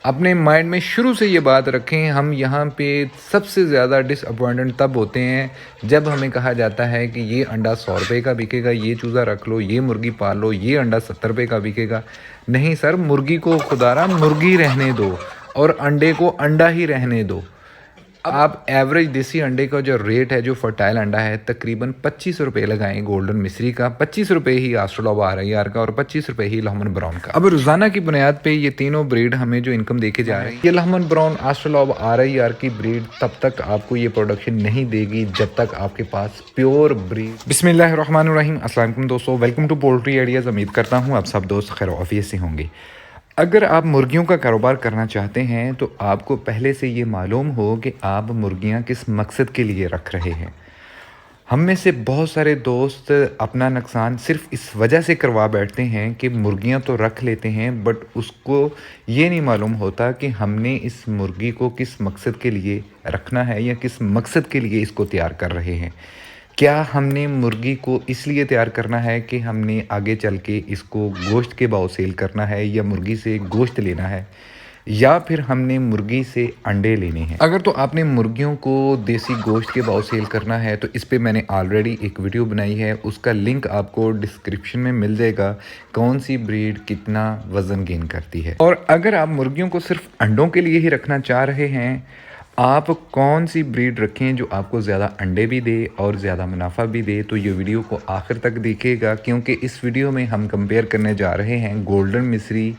अपने माइंड में शुरू से ये बात रखें, हम यहाँ पे सबसे ज़्यादा डिसअपॉइंटेड तब होते हैं जब हमें कहा जाता है कि ये अंडा 100 रुपये का बिकेगा, ये चूज़ा रख लो, ये मुर्गी पाल लो, ये अंडा 70 रुपये का बिकेगा। नहीं सर, मुर्गी को खुदारा मुर्गी रहने दो और अंडे को अंडा ही रहने दो। आप एवरेज देसी अंडे का जो रेट है, जो फर्टाइल अंडा है, तकरीबन 25 रुपये लगाएं गोल्डन मिस्री का, 25 रुपये ही आस्ट्रेलॉब RIR का और 25 रुपये ही लहमन ब्राउन का। अब रोज़ाना की बुनियाद पे ये तीनों ब्रीड हमें जो इनकम देके जा रहे हैं, ये लहमन ब्राउन आस्ट्रेलॉब RIR की ब्रीड तब तक आपको ये प्रोडक्शन नहीं देगी जब तक आपके पास प्योर ब्रीड। बिस्मिल्लाहिर्रहमानिर्रहीम। अस्सलाम वालेकुम दोस्तों, वेलकम टू पोल्ट्री आइडियाज़। उम्मीद करता हूँ आप सब दोस्त खैर ऑफियत से होंगे। अगर आप मुर्गियों का कारोबार करना चाहते हैं तो आपको पहले से ये मालूम हो कि आप मुर्गियां किस मकसद के लिए रख रहे हैं। हम में से बहुत सारे दोस्त अपना नुकसान सिर्फ इस वजह से करवा बैठते हैं कि मुर्गियां तो रख लेते हैं, बट उसको ये नहीं मालूम होता कि हमने इस मुर्गी को किस मकसद के लिए रखना है या किस मकसद के लिए इसको तैयार कर रहे हैं। क्या हमने मुर्गी को इसलिए तैयार करना है कि हमने आगे चल के इसको गोश्त के भाव सेल करना है, या मुर्गी से गोश्त लेना है, या फिर हमने मुर्गी से अंडे लेने हैं। अगर तो आपने मुर्गियों को देसी गोश्त के भाव सेल करना है तो इस पे मैंने ऑलरेडी एक वीडियो बनाई है, उसका लिंक आपको डिस्क्रिप्शन में मिल जाएगा, कौन सी ब्रीड कितना वज़न गेन करती है। और अगर आप मुर्गियों को सिर्फ अंडों के लिए ही रखना चाह रहे हैं, आप कौन सी ब्रीड रखें जो आपको ज़्यादा अंडे भी दे और ज़्यादा मुनाफा भी दे, तो ये वीडियो को आखिर तक देखिएगा, क्योंकि इस वीडियो में हम कंपेयर करने जा रहे हैं गोल्डन मिस्री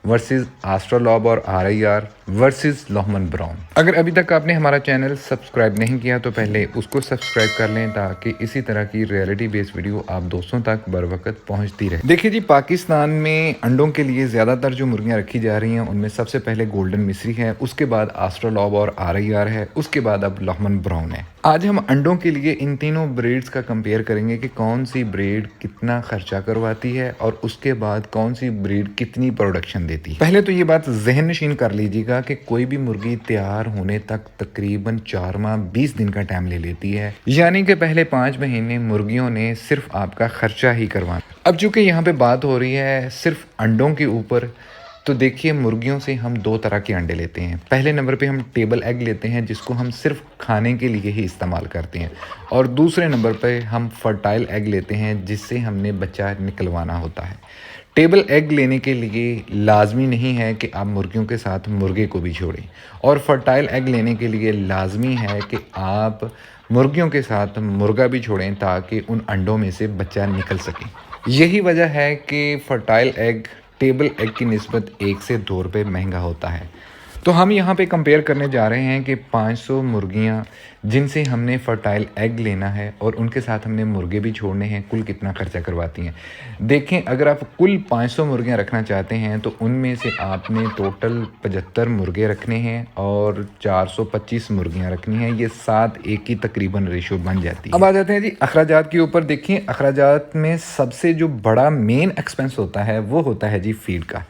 वर्सेस आस्ट्रेलॉब और RIR वर्सेस लहमन ब्राउन। अगर अभी तक आपने हमारा चैनल सब्सक्राइब नहीं किया तो पहले उसको सब्सक्राइब कर लें, ताकि इसी तरह की रियलिटी बेस्ड वीडियो आप दोस्तों तक बर वक्त पहुँचती रहे। देखिए जी, पाकिस्तान में अंडों के लिए ज़्यादातर जो मुर्गियाँ रखी जा रही हैं उनमें सबसे पहले गोल्डन मिस्री है, उसके बाद आस्ट्रेलॉब और RIR है, उसके बाद अब लहमन ब्राउन है। आज हम अंडों के लिए इन तीनों ब्रीड्स का कंपेयर करेंगे कि कौन सी ब्रीड कितना खर्चा करवाती है और उसके बाद कौन सी ब्रीड कितनी प्रोडक्शन देती है। पहले तो ये बात जहन नशीन कर लीजिएगा कि कोई भी मुर्गी तैयार होने तक तकरीबन 4 माह 20 दिन का टाइम ले लेती है, यानी कि पहले 5 महीने मुर्गियों ने सिर्फ आपका खर्चा ही करवाना। अब चूंकि यहाँ पे बात हो रही है सिर्फ अंडों के ऊपर, तो देखिए मुर्गियों से हम दो तरह के अंडे लेते हैं। पहले नंबर पे हम टेबल एग लेते हैं, जिसको हम सिर्फ खाने के लिए ही इस्तेमाल करते हैं, और दूसरे नंबर पे हम फर्टाइल एग लेते हैं, जिससे हमने बच्चा निकलवाना होता है। टेबल एग लेने के लिए लाजमी नहीं है कि आप मुर्गियों के साथ मुर्गे को भी छोड़ें, और फर्टाइल एग लेने के लिए लाजमी है कि आप मुर्गियों के साथ मुर्गा भी छोड़ें, ताकि उन अंडों में से बच्चा निकल सके। यही वजह है कि फर्टाइल एग टेबल एग की निस्बत 1 से 2 रुपये महंगा होता है। तो हम यहाँ पे कंपेयर करने जा रहे हैं कि 500 मुर्गियाँ जिनसे हमने फर्टाइल एग लेना है और उनके साथ हमने मुर्गे भी छोड़ने हैं, कुल कितना खर्चा करवाती हैं। देखें, अगर आप कुल 500 मुर्गियाँ रखना चाहते हैं तो उनमें से आपने टोटल 75 मुर्गे रखने हैं और 425 मुर्गियाँ रखनी हैं। ये 7-1 की तकरीबन रेशो बन जाती है। अब आ जाते हैं जी अखराजात के ऊपर। देखिए, अखराजात में सबसे जो बड़ा मेन एक्सपेंस होता है वो होता है जी फीड का।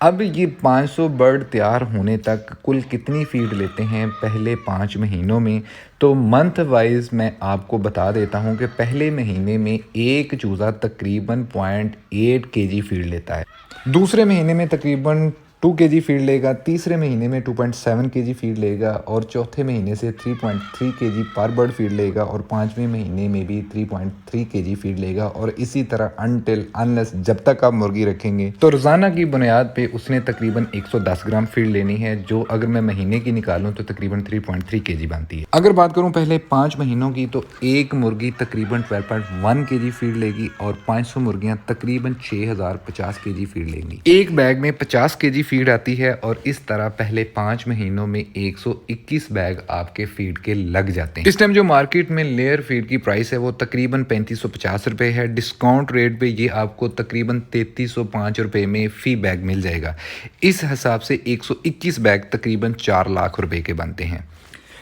अब ये 500 बर्ड तैयार होने तक कुल कितनी फीड लेते हैं पहले 5 महीनों में, तो मंथ वाइज मैं आपको बता देता हूँ कि पहले महीने में एक चूज़ा तकरीबन 0.8 kg फीड लेता है, दूसरे महीने में तकरीबन 2 kg फीड लेगा, तीसरे महीने में 2.7 kg फीड लेगा, और चौथे महीने से 3.3 kg पर बर्ड फीड लेगा, और 5वें महीने में भी 3.3 kg फीड लेगा, और इसी तरह अनटिल अनलेस जब तक आप मुर्गी रखेंगे। तो रोज़ाना की बुनियाद पे उसने तकरीबन 110 ग्राम फीड लेनी है, जो अगर मैं महीने की निकालूँ तो तकरीबन 3.3 kg बनती है। अगर बात करूँ पहले 5 महीनों की, तो एक मुर्गी तकरीबन 12.1 kg फीड लेगी और 500 मुर्गियाँ तकरीबन 6050 kg फीड लेंगी। एक बैग में 50 kg फीड आती है, और इस तरह पहले 5 महीनों में 121 बैग आपके फीड के लग जाते हैं। इस टाइम जो मार्केट में लेयर फीड की प्राइस है वो तकरीबन 3550 रुपये है। डिस्काउंट रेट पे ये आपको तकरीबन 3305 रुपये में फी बैग मिल जाएगा। इस हिसाब से 121 बैग तकरीबन 4 लाख रुपए के बनते हैं।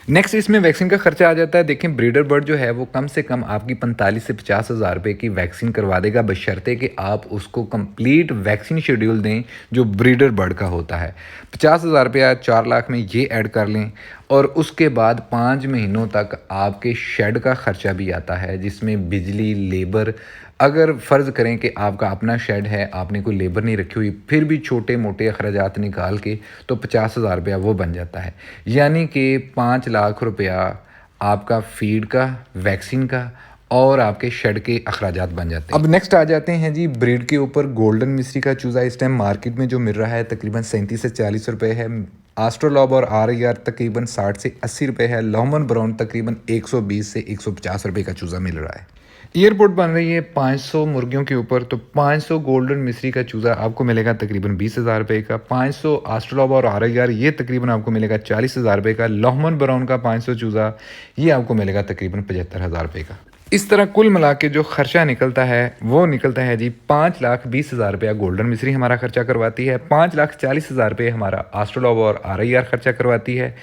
नेक्स्ट इसमें वैक्सीन का खर्चा आ जाता है। देखें, ब्रीडर बर्ड जो है वो कम से कम आपकी 45 से 50 हज़ार रुपये की वैक्सीन करवा देगा, बशर्ते कि आप उसको कंप्लीट वैक्सीन शेड्यूल दें जो ब्रीडर बर्ड का होता है। 50,000 रुपया 4 लाख में ये ऐड कर लें, और उसके बाद 5 महीनों तक आपके शेड का खर्चा भी आता है, जिसमें बिजली, लेबर, अगर फ़र्ज़ करें कि आपका अपना शेड है, आपने कोई लेबर नहीं रखी हुई, फिर भी छोटे-मोटे अखराजात निकाल के तो 50,000 रुपया वो बन जाता है। यानी कि 5 लाख रुपया आपका फ़ीड का, वैक्सीन का और आपके शेड के अखराजात बन जाते हैं। अब नेक्स्ट आ जाते हैं जी ब्रीड के ऊपर। गोल्डन मिस्री का चूज़ा इस टाइम मार्केट में जो मिल रहा है तकरीबन 37 से 40 रुपए है। आस्ट्रोलॉब और आर तकरीबन 60 से 80 रुपए है। लॉमन ब्राउन तकरीबन 120 से 150 रुपए का चूज़ा मिल रहा है। एयरपोर्ट बन रही है 500 मुर्गियों के ऊपर, तो 500 गोल्डन मिस्री का चूज़ा आपको मिलेगा तकरीबन 20,000 रुपये का। 500 आस्ट्रोलॉब और आर ये तकरीबन आपको मिलेगा 40,000 रुपये का। लॉहमन ब्राउन का 500 चूज़ा ये आपको मिलेगा तकरीबन 75,000 रुपये का। इस तरह कुल मिला के जो खर्चा निकलता है वो निकलता है जी 5,20,000 रुपया गोल्डन मिस्री हमारा खर्चा करवाती है। 5,40,000 रुपये हमारा आस्ट्रोलॉब और आर खर्चा करवाती है।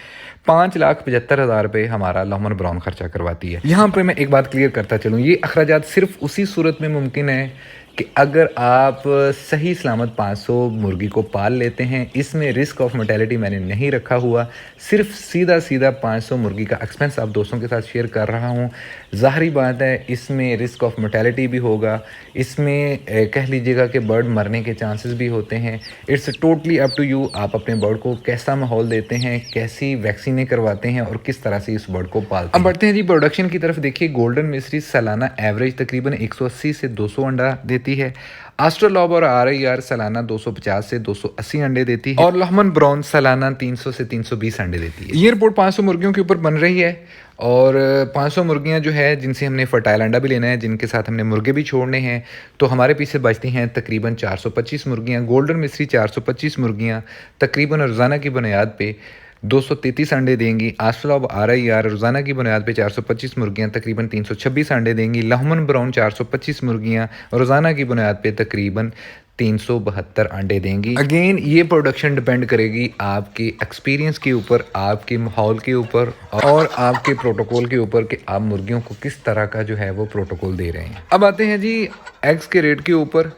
5,75,000 रुपये हमारा लॉमन ब्राउन खर्चा करवाती है। यहाँ पे मैं एक बात क्लियर करता चलूँ, ये अखराजात सिर्फ उसी सूरत में मुमकिन है कि अगर आप सही सलामत 500 मुर्गी को पाल लेते हैं। इसमें रिस्क ऑफ मोर्टेलिटी मैंने नहीं रखा हुआ, सिर्फ सीधा सीधा 500 मुर्गी का एक्सपेंस आप दोस्तों के साथ शेयर कर रहा हूँ। ज़ाहिरी बात है इसमें रिस्क ऑफ मोर्टेलिटी भी होगा, इसमें कह लीजिएगा कि बर्ड मरने के चांसेस भी होते हैं। It's totally up to you, आप अपने बर्ड को कैसा माहौल देते हैं, कैसी वैक्सीनें करवाते हैं और किस तरह से इस बर्ड को पालते हैं। अब बढ़ते हैं जी प्रोडक्शन की तरफ। देखिए गोल्डन मिस्री सालाना एवरेज तकरीबन 180 से 200 अंडा देती है। आस्ट्रोलॉब और आर सालाना 250 से 280 अंडे देती है और लॉहमन ब्राउन सालाना 300 से 320 अंडे देती है। ये रिपोर्ट 500 मुर्गियों के ऊपर बन रही है और 500 मुर्गियां जो है जिनसे हमने फर्टाइल अंडा भी लेना है, जिनके साथ हमने मुर्गे भी छोड़ने हैं, तो हमारे पीछे बचती हैं तकरीबन 425 मुर्गियां। गोल्डन मिस्री 425 मुर्गियां तकरीबन रोज़ाना की बुनियाद पे 233 अंडे देंगी। आस्ट्रोलॉब आर रोज़ाना की बुनियाद पे 425 मुर्गियां तकरीबन 326 अंडे देंगी। लॉहमन ब्राउन 425 मुर्गियां रोज़ाना की बुनियाद पे तकरीबन 372 अंडे देंगी। अगेन ये प्रोडक्शन डिपेंड करेगी आपके एक्सपीरियंस के ऊपर, आपके माहौल के ऊपर और आपके प्रोटोकॉल के ऊपर कि आप मुर्गियों को किस तरह का जो है वो प्रोटोकॉल दे रहे हैं। अब आते हैं जी एग्स के रेट के ऊपर।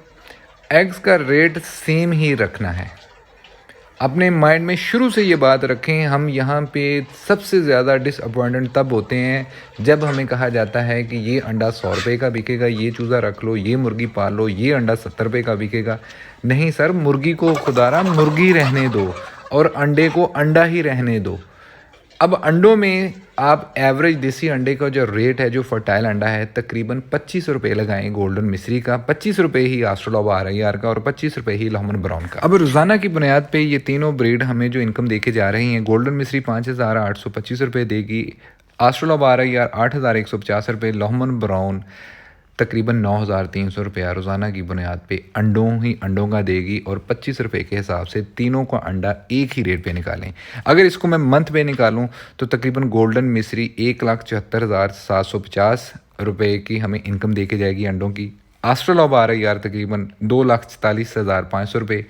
एग्स का रेट सेम ही रखना है। अपने माइंड में शुरू से ये बात रखें, हम यहाँ पे सबसे ज़्यादा डिसअपॉइंटेड तब होते हैं जब हमें कहा जाता है कि ये अंडा 100 रुपये का बिकेगा, ये चूज़ा रख लो, ये मुर्गी पाल लो, ये अंडा 70 रुपये का बिकेगा। नहीं सर, मुर्गी को खुदारा मुर्गी रहने दो और अंडे को अंडा ही रहने दो। अब अंडों में आप एवरेज देसी अंडे का जो रेट है, जो फर्टाइल अंडा है, तकरीबन 25 रुपये लगाएं गोल्डन मिस्री का, 25 रुपये ही आस्ट्रोलॉब आर का और 25 रुपये ही लॉहमन ब्राउन का। अब रोज़ाना की बुनियाद पे ये तीनों ब्रीड हमें जो इनकम देके जा रही हैं, गोल्डन मिस्री 5,825 रुपये देगी, आस्ट्रोलॉब आर 8,150 रुपये, लॉहमन ब्राउन तकरीबन 9,300 रुपया रोज़ाना की बुनियाद पे अंडों का देगी और 25 रुपये के हिसाब से तीनों का अंडा एक ही रेट पे निकालें। अगर इसको मैं मंथ पे निकालूं तो तकरीबन गोल्डन मिस्री 1,74,750 रुपये की हमें इनकम दे के जाएगी अंडों की। आस्ट्रोलॉब आर तकरीबन 2,44,500 रुपये,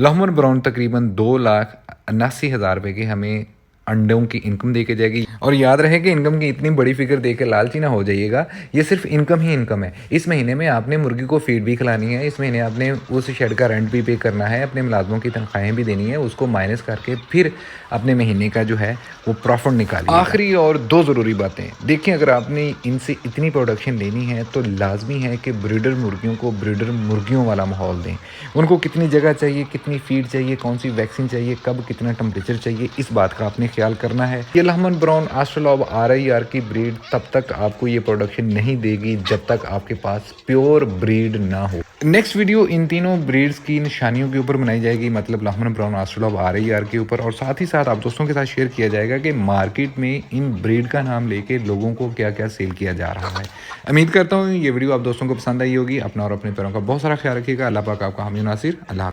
लॉहमन ब्राउन तकरीबन 2,79,000 रुपये की हमें अंडों की इनकम दे के जाएगी। और याद रहे कि इनकम की इतनी बड़ी फिगर दे के लालची ना हो जाइएगा, ये सिर्फ इनकम ही इनकम है। इस महीने में आपने मुर्गी को फीड भी खिलानी है, इस महीने आपने उस शेड का रेंट भी पे करना है, अपने मुलाजमों की तनख्वाहें भी देनी है, उसको माइनस करके फिर अपने महीने का जो है वो प्रॉफिट निकालिए। आखिरी और दो ज़रूरी बातें देखिए, अगर आपने इनसे इतनी प्रोडक्शन लेनी है तो लाजमी है कि ब्रीडर मुर्गियों को ब्रीडर मुर्गियों वाला माहौल दें। उनको कितनी जगह चाहिए, कितनी फीड चाहिए, कौन सी वैक्सीन चाहिए, कब कितना टेम्परेचर चाहिए, इस बात का आपने ख्याल करना है। ये लॉहमन ब्राउन आस्ट्रोलॉब आर की ब्रीड तब तक आपको ये प्रोडक्शन नहीं देगी जब तक आपके पास प्योर ब्रीड ना हो। नेक्स्ट वीडियो इन तीनों ब्रीड्स की निशानियों के ऊपर बनाई जाएगी, मतलब लॉहमन ब्राउन आस्ट्रोलॉब आर के ऊपर, और साथ ही साथ आप दोस्तों के साथ शेयर किया जाएगा कि मार्केट में इन ब्रीड का नाम लेके लोगों को क्या क्या सेल किया जा रहा है। उम्मीद करता हूँ ये वीडियो आप दोस्तों को पसंद आई होगी। अपना और अपने पैरों का बहुत सारा ख्याल रखिएगा। अल्लाह पाक आपका हामी नासिर। अल्लाह।